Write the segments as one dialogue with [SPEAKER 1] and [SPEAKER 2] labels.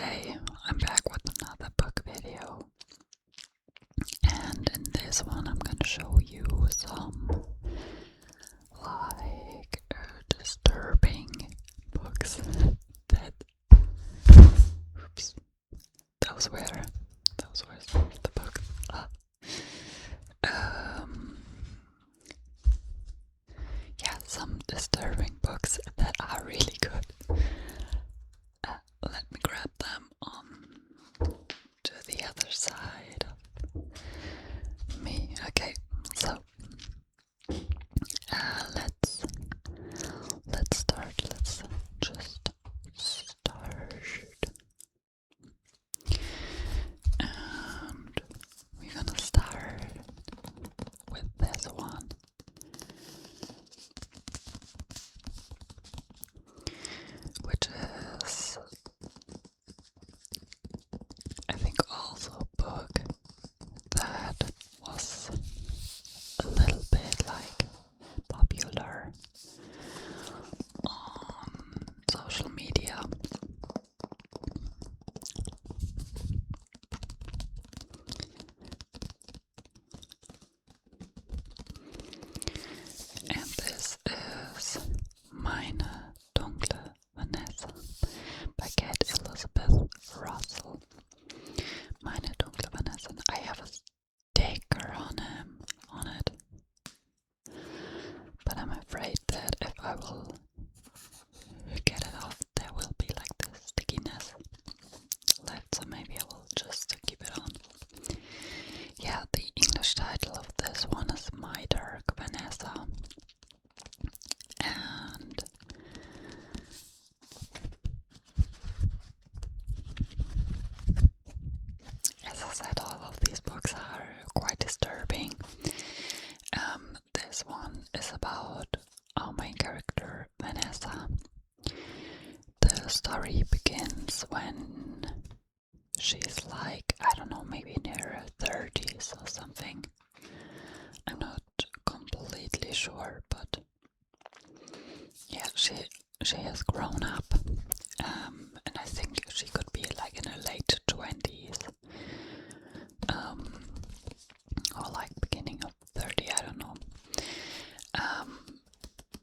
[SPEAKER 1] Okay, I'm back with another book video, and in this one I'm gonna show you some disturbing books that oops, those were the books. Yeah, some disturbing books that are really good. Let me grab them on to the other side of me. Okay, so let's start. Let's just start, and we're gonna start with this one, which is, I think, also a book that was a little bit like popular on social media. And this is Meine Dunkle Vanessa by Kate Elizabeth Russell. Meine Dunkle Vanessa. I have a sticker on it, but I'm afraid that if I will get it off, there will be like this stickiness left, so maybe I will just keep it on. Yeah, the English title of this one is My Dark Vanessa, and as I said, all of these books are quite disturbing. This one is about our main character, Vanessa. The story begins when she's like, I don't know, maybe near her 30s or something. I'm not completely sure, but yeah, she has grown up, and I think she could be like in her late 20s, or like beginning of 30, I don't know.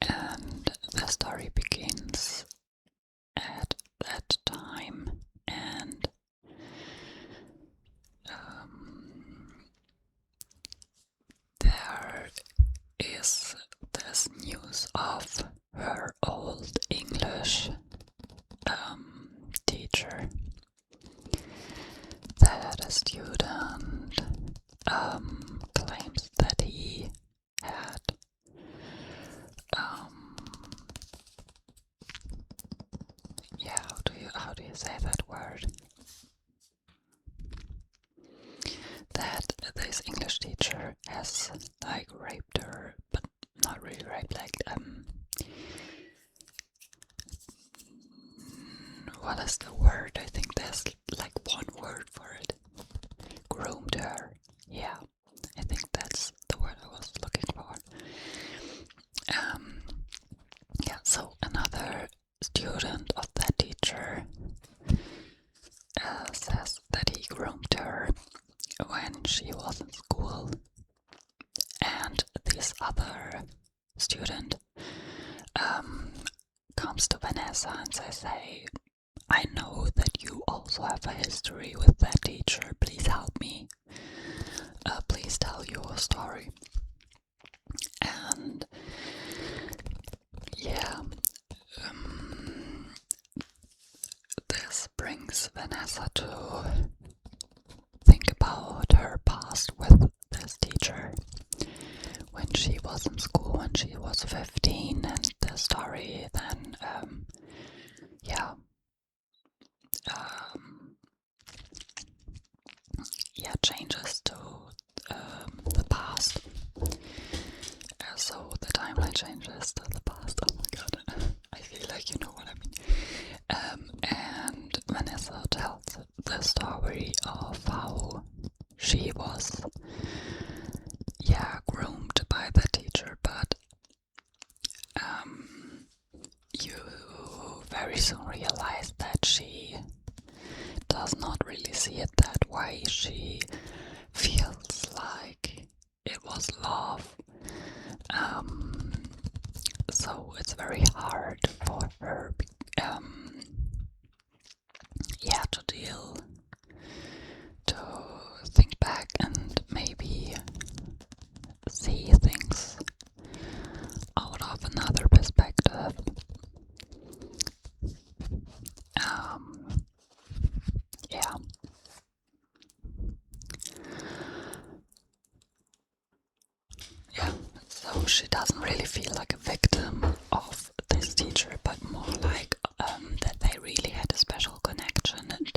[SPEAKER 1] And the story begins at that time, and there is this news of her old English teacher that a student claims that he had how do you say that word? That this English teacher has like raped her, but not really raped, like what is the word? I think there's like one word for it. Groomed her. Yeah, I think that's the word I was looking for. Yeah, so another student of that teacher says that he groomed her when she was in school, and this other student comes to Vanessa and says, hey, I know that you also have a history with that teacher, please help me, please tell your story. And yeah, this brings Vanessa to think about her past with this teacher when she was in school, when she was 15, and the story then changes to the past. So the timeline changes to the past. Oh my god, I feel like you know what I mean. And Vanessa tells the story of how she was groomed by the teacher, but you very soon realize that she does not really see it that way. She feels like it was love. So it's very hard for her, yeah, to think back and maybe see things out of another perspective. Yeah. Yeah, so she doesn't really feel like a victim of this teacher, but more like that they really had a special connection, and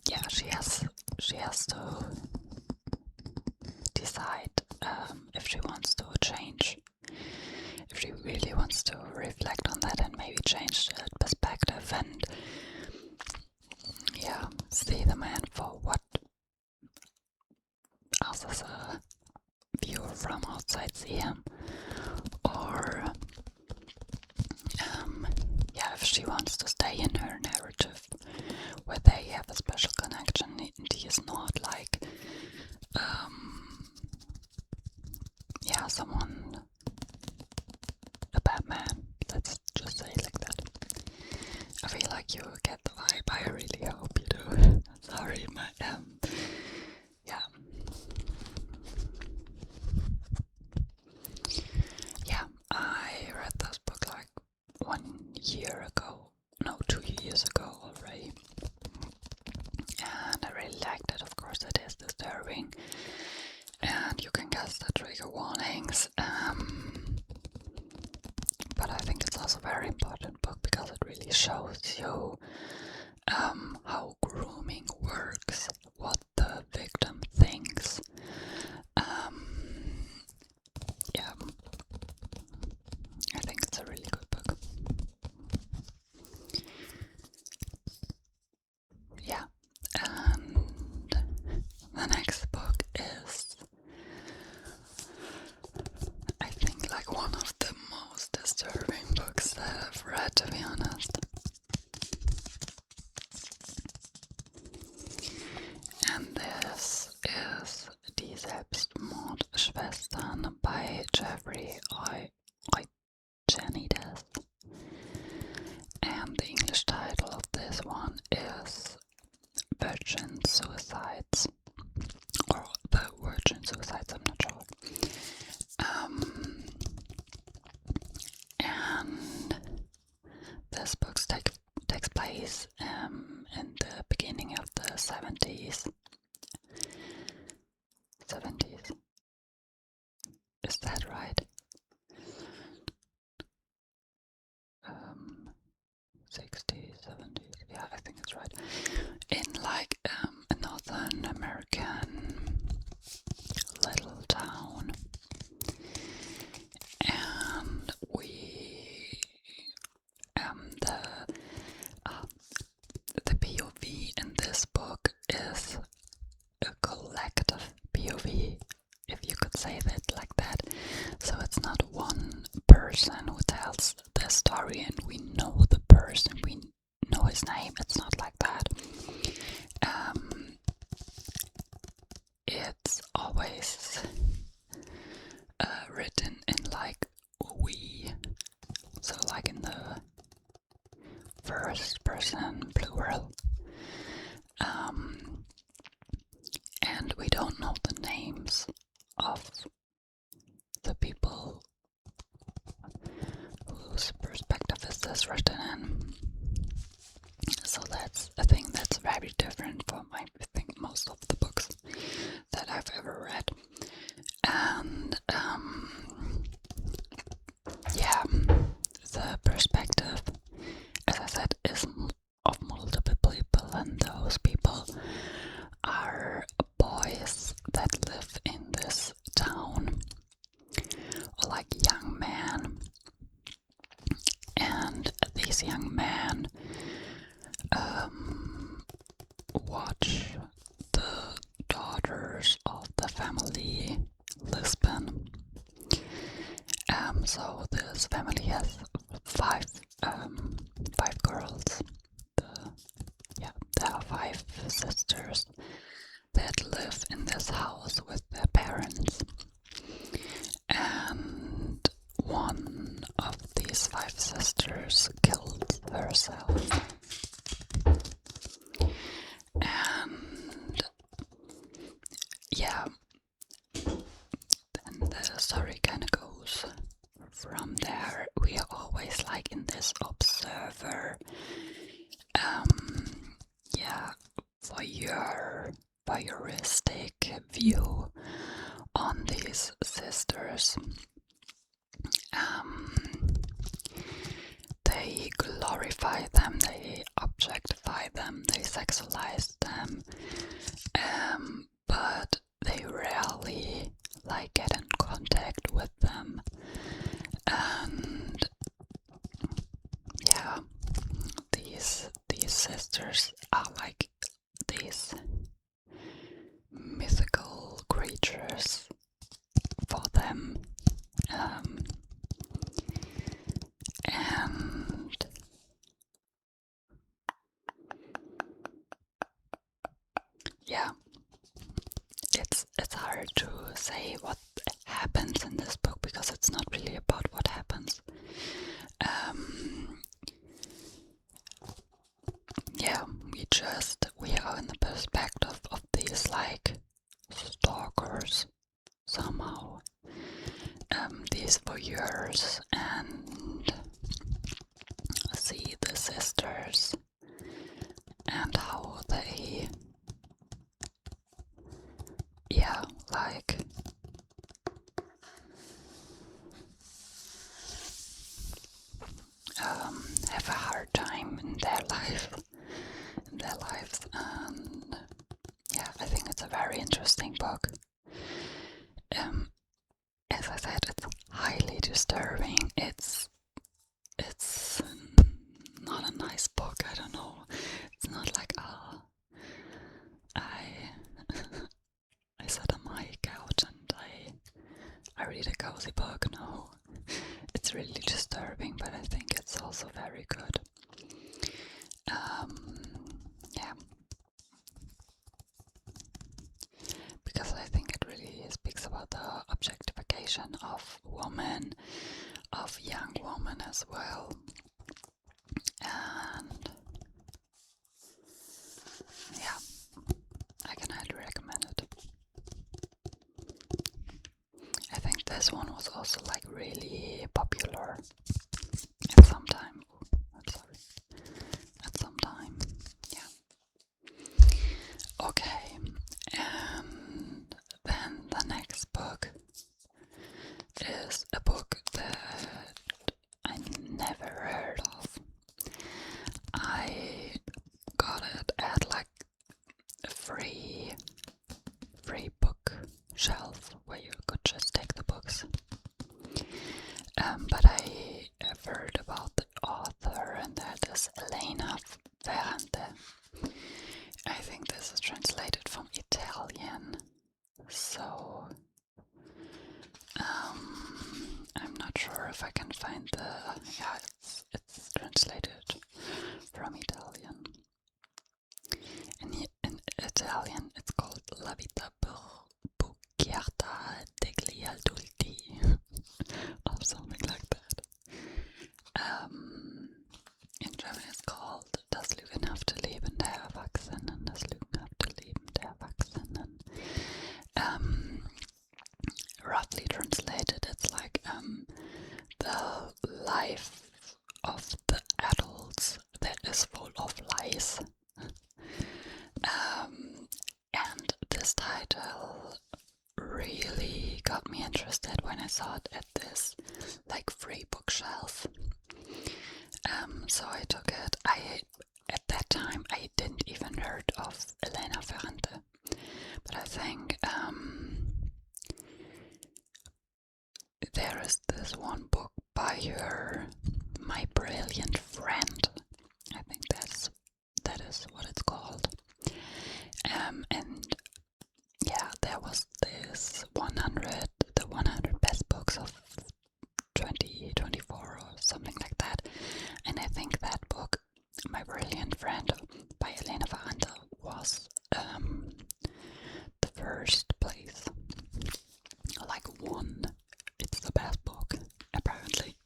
[SPEAKER 1] yeah, she has to decide if she wants to change, if she really wants to reflect on that and maybe change the perspective and yeah, see the man for what us as a viewer from outside see him, or yeah, if she wants to stay in her narrative where they have a special connection and he is not like yeah, someone, a bad man, let's just say it like that. I feel like you get the vibe. I really hope you do. Sorry, my yeah. Yeah, I read this book like 1 year ago. No, 2 years ago already. And I really liked it. Of course, it is disturbing. And you can guess the trigger warnings. But I think it's also a very important book because it really shows you how grooming works, what the victim thinks. Yeah, I think it's a really good book. Yeah, and the next book is, I think, like one of the most disturbing books that I've read, to be honest. And this is Die Selbstmordschwestern by Jeffrey Eugenides. And the English title of this one is Virgin Suicides, or The Virgin Suicides, I'm not sure. And this book takes place in the beginning of the 70s. Is that right? 60s, 70s, yeah, I think it's right. In like a Northern American little town. And the POV in this book is a collective POV, if you could say that like that. So it's not one person who tells the story and we know the person, we know his name. It's not like that. It's always written in like we, so like in the first person plural. And we don't know the names of the people whose perspective is this written in. So that's a thing that's very different from, I think, most of the books that I've ever read. And yeah, the perspective, as I said, is of multiple people, and those people are boys that live in this town, or like young men. And these young men watch the daughters of the family Lisbon. So this family has five girls, these 5 sisters killed herself. And yeah, then the story kind of goes from there. We are always like in this observer, voyeuristic view on these sisters. They glorify them, they objectify them, they sexualize them, but they rarely like get in contact with them. And yeah, these sisters are like these mythical creatures for them. And yeah, it's hard to say what happens in this book because it's not really about what happens. Yeah, we are in the perspective of these like stalkers somehow. These voyeurs, and see the sisters and how they like have a hard time in their lives, and yeah, I think it's a very interesting book. As I said, it's highly disturbing. It's not a nice book. I don't know. It's not like I sat on my couch and I read a cozy book. No, it's really disturbing, but I think it's also very good. Yeah, because I think it really speaks about the objectification of women, of young women as well. And yeah, I can highly recommend it. I think this one was also like really popular at some time. At some time, yeah. Okay, and then the next book is a book that I never heard of. I got it at like a free book shelf where you could just take the books. But I have heard about the author, and that is Elena Ferrante. I think this is translated from Italian, so I'm not sure if I can find it's translated from Italian. In Italian it's called La vita bucchiata degli adulti or something like that. In German it's called Das Lügenhafte Leben der Erwachsenen, das Lügenhafte Leben der Erwachsenen. Roughly translated, it's like the life of the adults that is full of lies. And this title really got me interested when I saw it at this like free bookshelf. So I took it. At that time I didn't even heard of Elena Ferrante, but I think there is this one book by her, My Brilliant Friend. I think that is what it's called. And yeah, there was this the 100 best books of 2024 or something like that. And I think that book, My Brilliant Friend by Elena Ferrante, was the first place. Like one. It's the best book, apparently.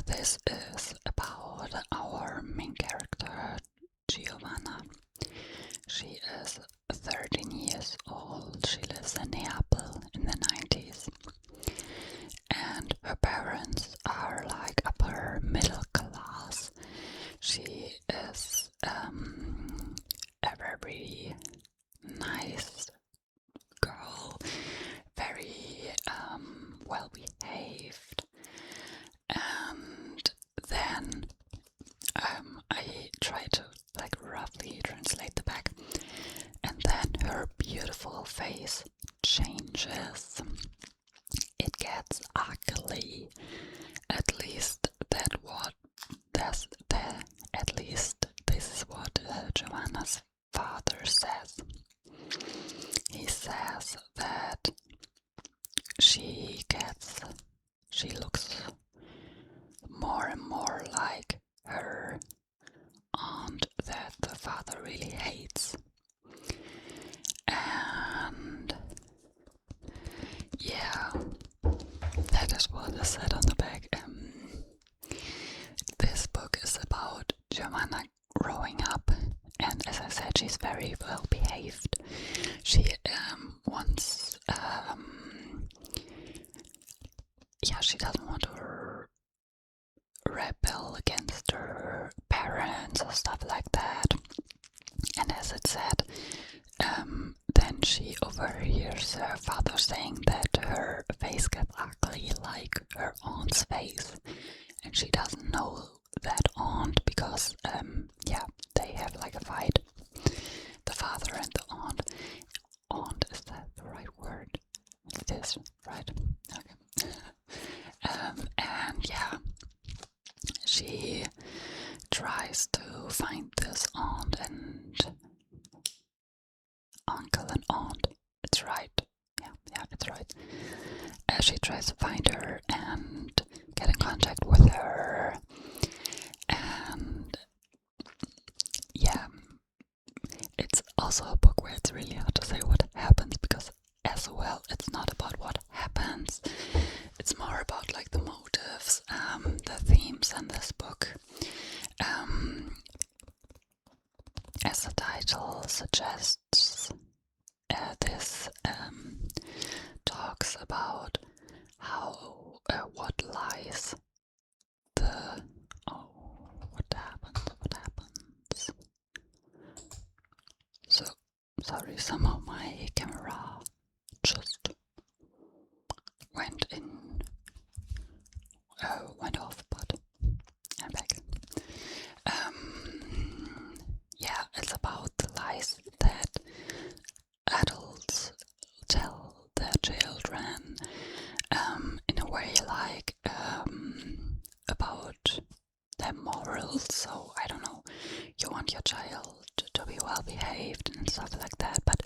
[SPEAKER 1] This is about our main character, Giovanna. She is 13 years old. She lives in Neapel in the 90s. And her parents are like upper middle class. She is a very nice girl, very well behaved. And then I try to like roughly translate the back, and then her beautiful face changes. It gets ugly. At least this is what Joanna's father says. He says that she looks more and more like her aunt that the father really hates. And yeah, that is what is said on the back. This book is about Giovanna growing up, and as I said, she's very well behaved. She she doesn't want to rebel against her parents or stuff like that. And as it said, then she overhears her father saying that her face gets ugly like her aunt's face, and she doesn't know that aunt because they have like a fight, the father and the aunt. Aunt, is that the right word? It is, right? Okay. And yeah, she tries to find this aunt and uncle and aunt. It's right. Yeah, it's right. She tries to find her and get in contact with her. And yeah, it's also a book where it's really hard to say what happens, because as well, it's not about what happens. It's more about like the motives, the themes in this book. As the title suggests, this talks about how what lies the what happens. So sorry, somehow my camera just went off, but I'm back. Yeah, it's about the lies that adults tell their children, in a way like about their morals. So I don't know, you want your child to be well behaved and stuff like that, but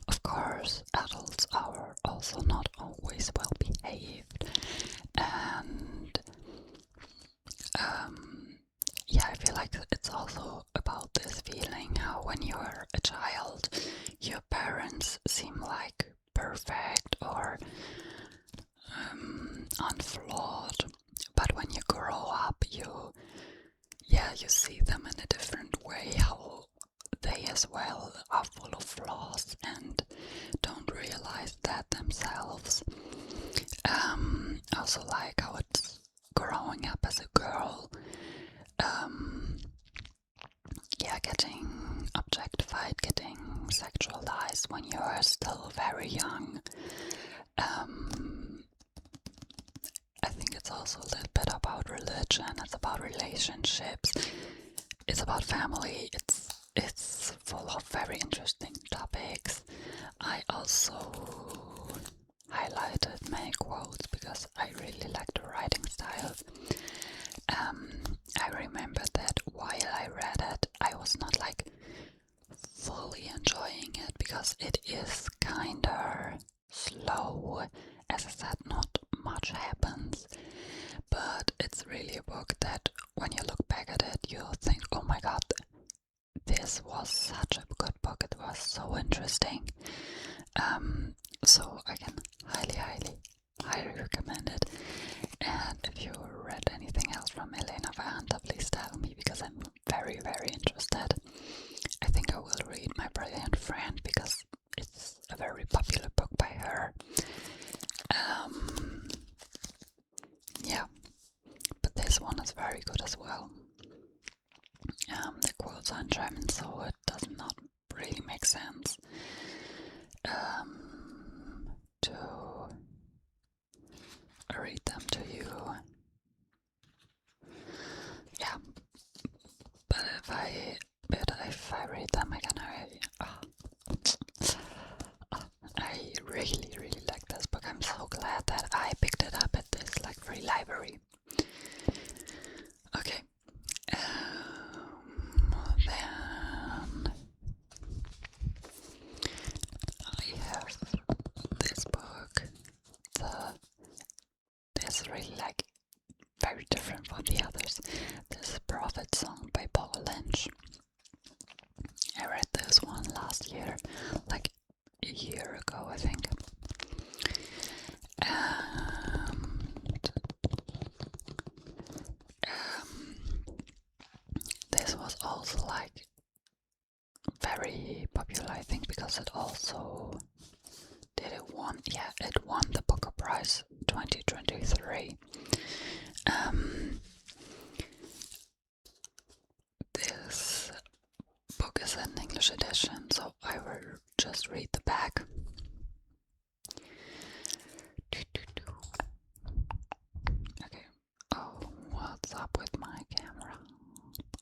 [SPEAKER 1] of course adults are also not always well behaved. And I feel like it's also about this feeling how when you're a child your parents seem like perfect or unflawed, but when you grow up you see them in a different way, how they as well are full of flaws and don't realize that themselves. Also like how it's growing up as a girl, getting objectified, getting sexualized when you are still very young. I think it's also a little bit about religion, it's about relationships, it's about family, it's full of very interesting topics. I also highlighted many quotes because I really like the writing style. I remember that while I read it, I was not like fully enjoying it because it is kinda slow. As I said, not much happens, but it's really a book that when you look back at it, you think, oh my god, this was such a good book, it was so interesting. So I can highly recommend it. And if you read anything one is very good as well. The quotes are in German, so it does not really make sense to read them to you. Yeah, but if I read them again, I really like this book. I'm so glad that I picked it up at this free library. Okay. Then I have this book. This is really very different from the others. This is Prophet Song by Paul Lynch. I read this one last year, like a year ago, I think. And this was also very popular, I think, because it also it won the Booker Prize 2023. This book is an English edition, so I will just read the back. Okay. Oh, what's up with my camera?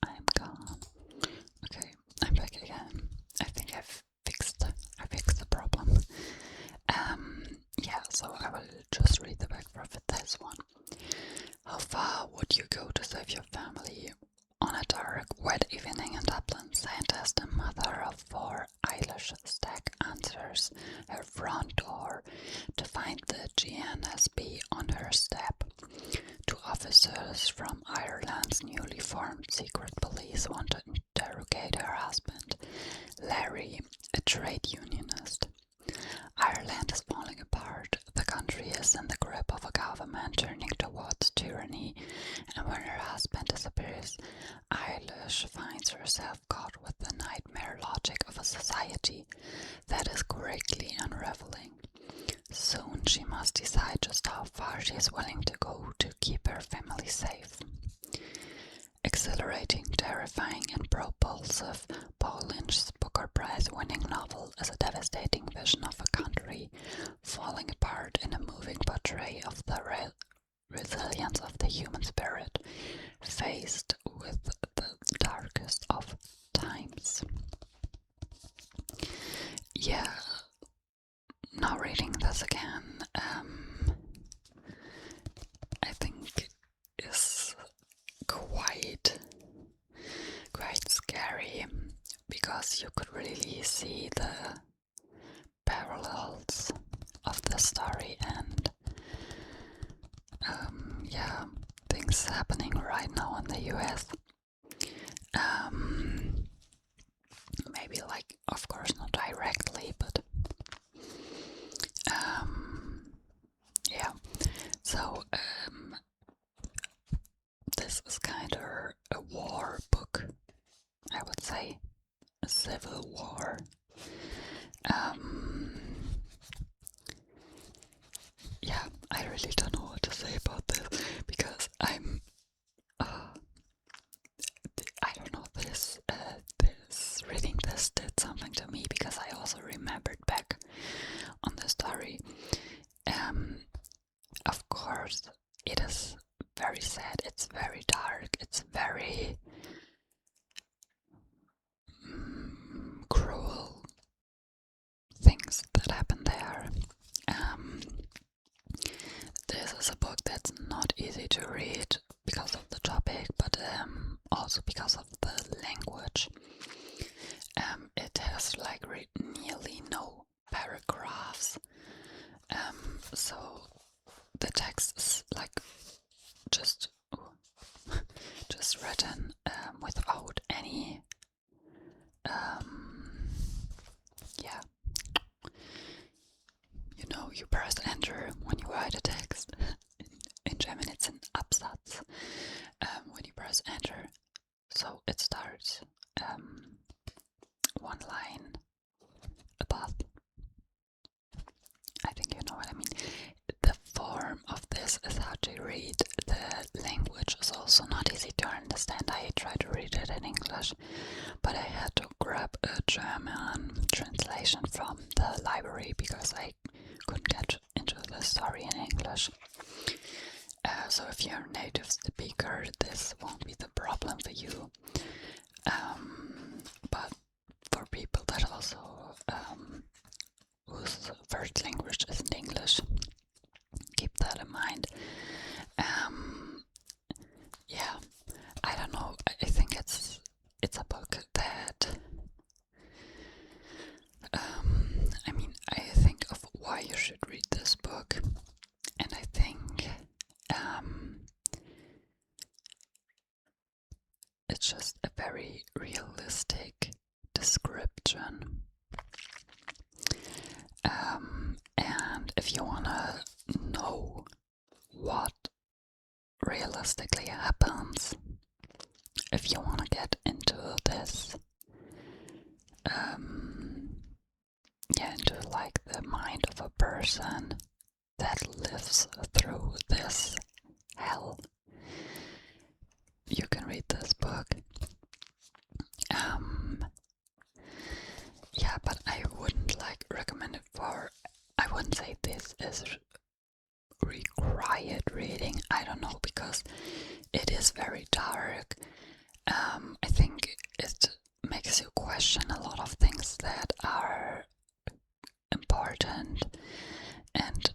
[SPEAKER 1] I'm gone. Okay, I'm back again. I think I fixed the problem. Yeah, so I will just read the back for this one. How far would you go to save your family? On a dark, wet evening in Dublin, scientist and mother of 4 Irish Stack answers her front door to find the GNSB on her step. 2 officers from Ireland's newly formed secret police want to interrogate her husband, Larry, a trade unionist. Ireland is falling apart. The country is in the grip of a government turning towards tyranny, and when her husband disappears, Eilish finds herself caught with the nightmare logic of a society that is quickly unraveling. Soon she must decide just how far she is willing to go to keep her family safe. Exhilarating, terrifying, and propulsive, Paul Lynch's Booker Prize-winning novel is a devastating vision of a country falling apart in a moving portrayal of the resilience of the human spirit, faced with the darkest of times. Yeah, now reading this again, I think is quite scary, because you could really see the parallels of the story and things happening right now in the US. Maybe of course not directly, but yeah. So this is kind of a war book, I would say, a civil war. Yeah, I really don't know what to say about this, because I don't know, this reading this did something to me, because I also remembered back on the story. Of course, it is very sad, it's very dark, it's very cruel things that happen there. This is a book that's not easy to read because of the topic, but also because of the language. It has nearly no paragraphs, so the text is just written without any you press enter when you write a text. In German it's an Absatz. When you press enter, so it starts one line above. I think you know what I mean. The form charm of this is how to read. The language is also not easy to understand. I tried to read it in English, but I had to grab a German translation from the library because I couldn't get into the story in English. So if you're a native speaker, this won't be the problem for you. But for people that also whose first language isn't English, keep that in mind. Yeah, I don't know. I think it's a book that I think of why you should read this book, and I think it's just a very realistic description. And if you wanna know what realistically happens, if you wanna get into this, into like the mind of a person that lives through this hell, you can read this book. Yeah, but I wouldn't like recommend it for, I wouldn't say this is required reading. I don't know, because it is very dark. I think it makes you question a lot of things that are important, and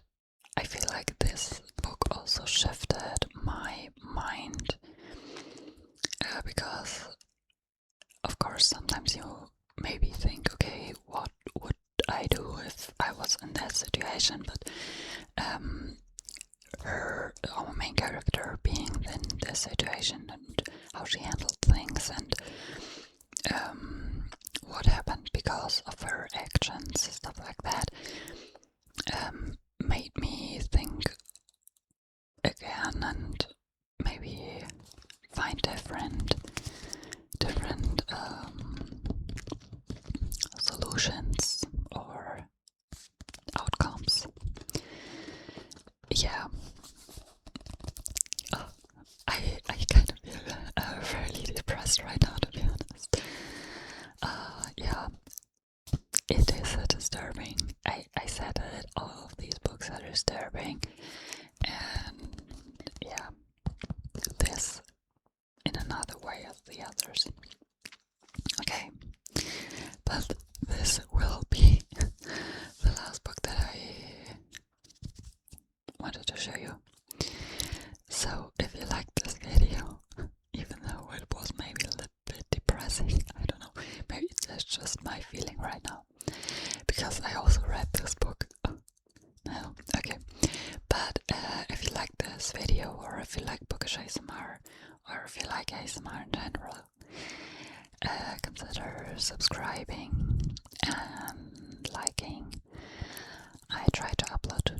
[SPEAKER 1] I feel like this book also shifted my mind, because of course sometimes you maybe think, okay, what would I do if I was in that situation, but our main character being in this situation and how she handled things and what happened because of her actions, stuff like that, made me think again and maybe find different solutions or outcomes. Yeah. I kind of feel fairly depressed right now, to be honest. Yeah, it is disturbing. I said that all of these books are disturbing, and yeah, this in another way as the others. Okay, but this will be the last book that I wanted to show you. So if you liked this video, even though it was maybe a little bit depressing, I don't know, maybe it's just my feeling right now, because I also read this book. No, okay, but if you like this video, or if you like bookish ASMR, or if you like ASMR in general, consider subscribing and liking. I try to upload 2